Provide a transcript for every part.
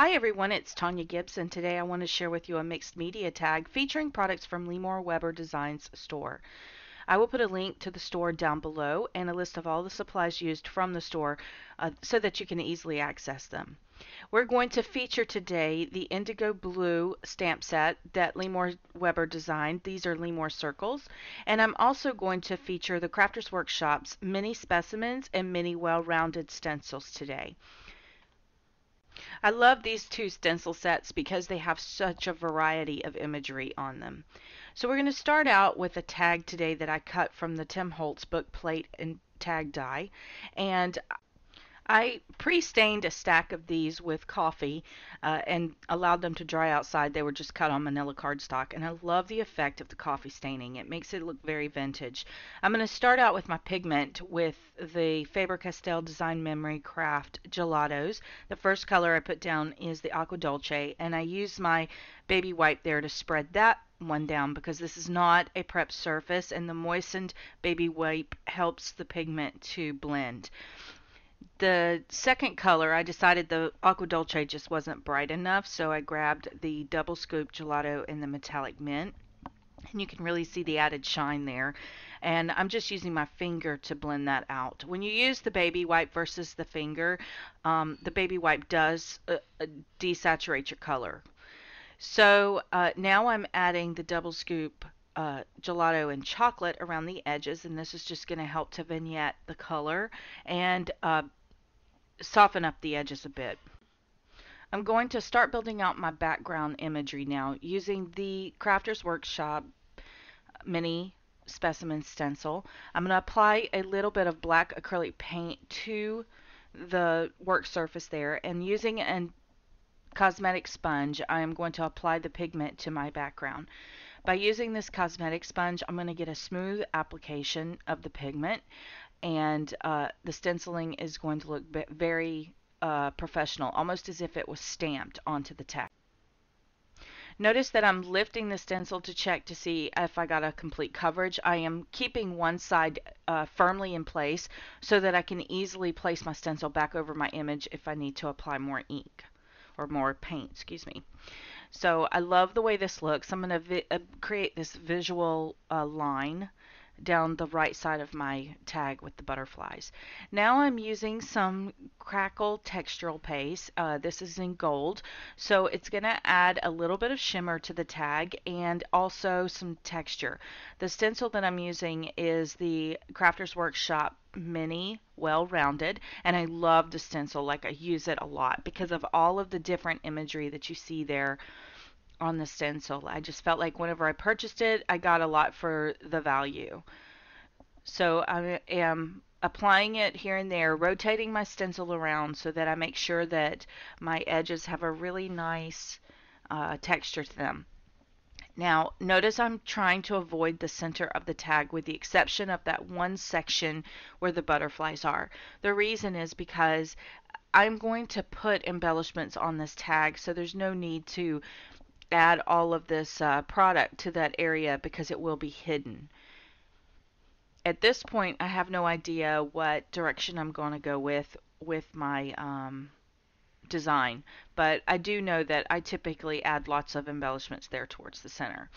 Hi everyone, it's Tonya Gibbs, and today I want to share with you a mixed media tag featuring products from Limor Weber Designs store. I will put a link to the store down below and a list of all the supplies used from the store so that you can easily access them. We're going to feature today the IndigoBlu stamp set that Limor Weber designed. These are Limor circles. And I'm also going to feature the Crafters Workshop's mini specimens and mini well-rounded stencils today. I love these two stencil sets because they have such a variety of imagery on them. So we're going to start out with a tag today that I cut from the Tim Holtz book plate and tag die. And I pre-stained a stack of these with coffee and allowed them to dry outside. They were just cut on manila cardstock, and I love the effect of the coffee staining. It makes it look very vintage. I'm going to start out with my pigment with the Faber-Castell Design Memory Craft Gelatos. The first color I put down is the Aqua Dolce, and I use my baby wipe there to spread that one down because this is not a prep surface, and the moistened baby wipe helps the pigment to blend. The second color, I decided the Aqua Dolce just wasn't bright enough, so I grabbed the double scoop gelato in the metallic mint. And you can really see the added shine there. And I'm just using my finger to blend that out. When you use the baby wipe versus the finger, the baby wipe does desaturate your color. So now I'm adding the double scoop gelato and chocolate around the edges, and this is just going to help to vignette the color and soften up the edges a bit. I'm going to start building out my background imagery now using the Crafters Workshop mini specimen stencil. I'm going to apply a little bit of black acrylic paint to the work surface there, and using a cosmetic sponge I am going to apply the pigment to my background. By using this cosmetic sponge, I'm going to get a smooth application of the pigment, and the stenciling is going to look very professional, almost as if it was stamped onto the tag. Notice that I'm lifting the stencil to check to see if I got a complete coverage. I am keeping one side firmly in place so that I can easily place my stencil back over my image if I need to apply more ink or more paint, excuse me. So I love the way this looks. I'm going to create this visual line down the right side of my tag with the butterflies. Now I'm using some crackle textural paste. This is in gold, so it's going to add a little bit of shimmer to the tag and also some texture. The stencil that I'm using is the Crafters Workshop Mini Well-Rounded, and I love the stencil. Like, I use it a lot because of all of the different imagery that you see there on the stencil. I just felt like whenever I purchased it, I got a lot for the value. So I am applying it here and there, rotating my stencil around so that I make sure that my edges have a really nice texture to them. Now, notice I'm trying to avoid the center of the tag with the exception of that one section where the butterflies are. The reason is because I'm going to put embellishments on this tag, so there's no need to add all of this product to that area because it will be hidden. At this point, I have no idea what direction I'm going to go with my design, but I do know that I typically add lots of embellishments there towards the center.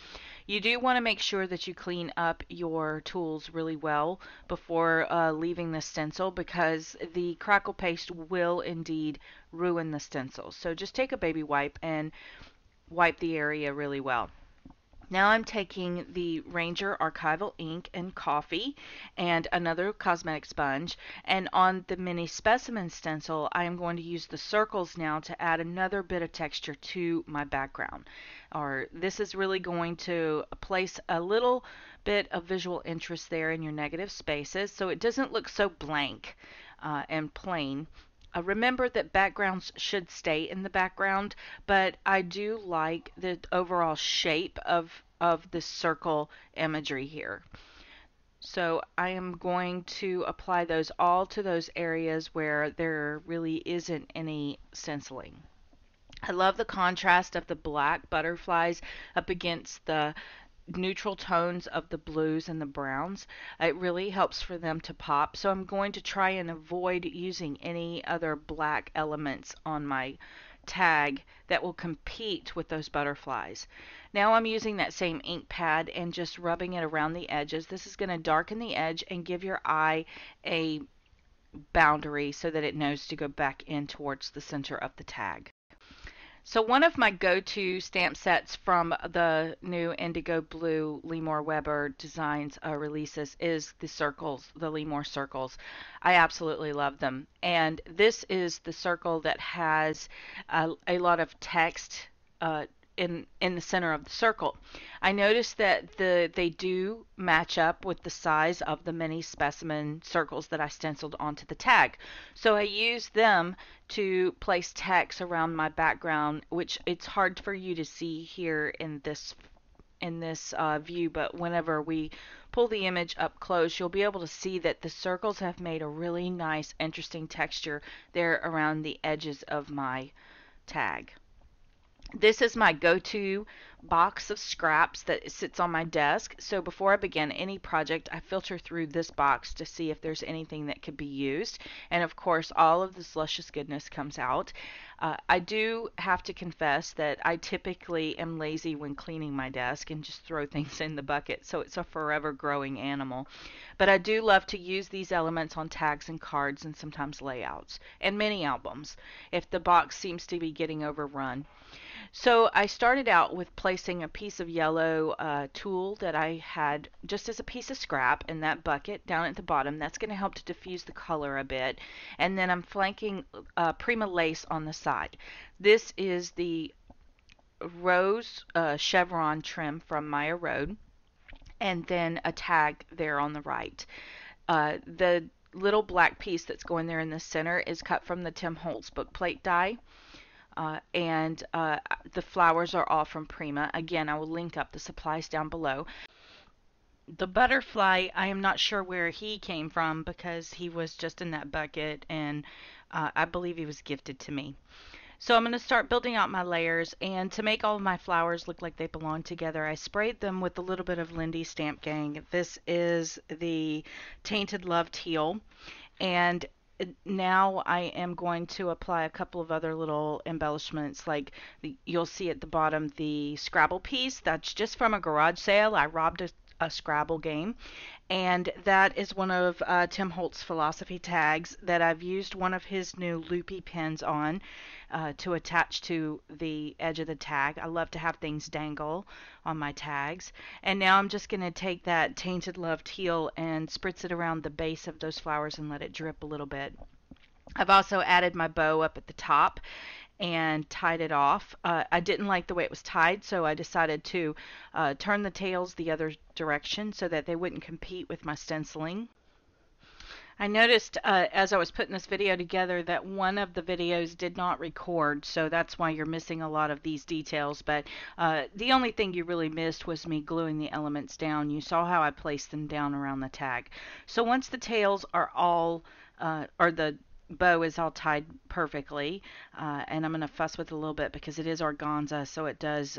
You do want to make sure that you clean up your tools really well before leaving the stencil because the crackle paste will indeed ruin the stencil. So just take a baby wipe and wipe the area really well. Now I'm taking the Ranger Archival ink and coffee and another cosmetic sponge, and on the mini specimen stencil I am going to use the circles now to add another bit of texture to my background. This is really going to place a little bit of visual interest there in your negative spaces so it doesn't look so blank and plain. Remember that backgrounds should stay in the background, but I do like the overall shape of this circle imagery here. So I am going to apply those all to those areas where there really isn't any stenciling. I love the contrast of the black butterflies up against the neutral tones of the blues and the browns. It really helps for them to pop. So I'm going to try and avoid using any other black elements on my tag that will compete with those butterflies. Now I'm using that same ink pad and just rubbing it around the edges. This is going to darken the edge and give your eye a boundary so that it knows to go back in towards the center of the tag. So one of my go-to stamp sets from the new IndigoBlu Limor Weber Designs releases is the circles, the Limor circles. I absolutely love them. And this is the circle that has a lot of text in the center of the circle. I noticed that they do match up with the size of the mini specimen circles that I stenciled onto the tag. So I use them to place text around my background, which it's hard for you to see here in this view, but whenever we pull the image up close, you'll be able to see that the circles have made a really nice, interesting texture there around the edges of my tag. This is my go-to box of scraps that sits on my desk. So before I begin any project, I filter through this box to see if there's anything that could be used. And of course, all of this luscious goodness comes out. I do have to confess that I typically am lazy when cleaning my desk and just throw things in the bucket. So it's a forever growing animal. But I do love to use these elements on tags and cards and sometimes layouts and mini albums if the box seems to be getting overrun. So I started out with placing a piece of yellow tulle that I had just as a piece of scrap in that bucket down at the bottom. That's going to help to diffuse the color a bit. And then I'm flanking Prima lace on the side. This is the rose chevron trim from Maya Road, and then a tag there on the right. The little black piece that's going there in the center is cut from the Tim Holtz book plate die. And the flowers are all from Prima. Again, I will link up the supplies down below. The butterfly, I am not sure where he came from because he was just in that bucket, and I believe he was gifted to me. So I'm going to start building out my layers, and to make all of my flowers look like they belong together, I sprayed them with a little bit of Lindy Stamp Gang. This is the Tainted Love Teal, and now I am going to apply a couple of other little embellishments, like you'll see at the bottom the Scrabble piece. That's just from a garage sale. I robbed a Scrabble game, and that is one of Tim Holtz's philosophy tags that I've used one of his new loopy pins on to attach to the edge of the tag. I love to have things dangle on my tags. And now I'm just going to take that Tainted Love Teal and spritz it around the base of those flowers and let it drip a little bit. I've also added my bow up at the top and tied it off. I didn't like the way it was tied, so I decided to turn the tails the other direction so that they wouldn't compete with my stenciling. I noticed as I was putting this video together that one of the videos did not record, so that's why you're missing a lot of these details, but the only thing you really missed was me gluing the elements down. You saw how I placed them down around the tag. So once the tails are all, or the bow is all tied perfectly, and I'm going to fuss with it a little bit because it is organza, so it does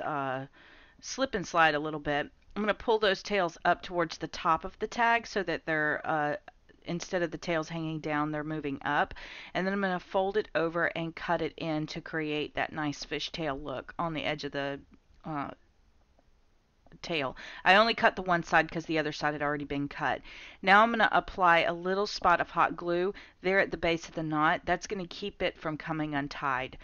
slip and slide a little bit. I'm going to pull those tails up towards the top of the tag so that they're instead of the tails hanging down, they're moving up. And then I'm going to fold it over and cut it in to create that nice fishtail look on the edge of the tail. I only cut the one side because the other side had already been cut. Now I'm going to apply a little spot of hot glue there at the base of the knot. That's going to keep it from coming untied.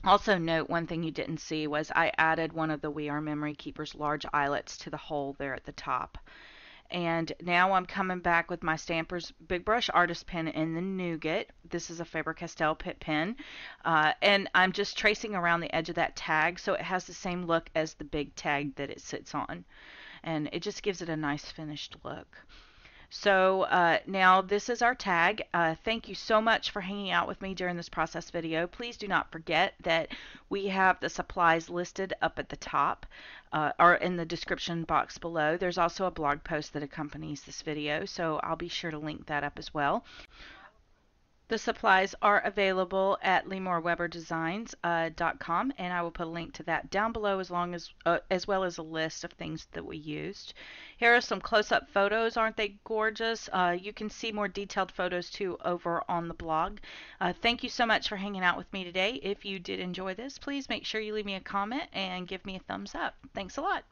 Also note, one thing you didn't see was I added one of the We Are Memory Keepers large eyelets to the hole there at the top. And now I'm coming back with my Stampers Big Brush Artist Pen in the Nougat. This is a Faber-Castell Pitt pen. And I'm just tracing around the edge of that tag so it has the same look as the big tag that it sits on. And it just gives it a nice finished look. So now this is our tag. Thank you so much for hanging out with me during this process video. Please do not forget that we have the supplies listed up at the top or in the description box below. There's also a blog post that accompanies this video, so I'll be sure to link that up as well. The supplies are available at limorweberdesigns.com, and I will put a link to that down below as well as a list of things that we used. Here are some close-up photos. Aren't they gorgeous? You can see more detailed photos too over on the blog. Thank you so much for hanging out with me today. If you did enjoy this, please make sure you leave me a comment and give me a thumbs up. Thanks a lot.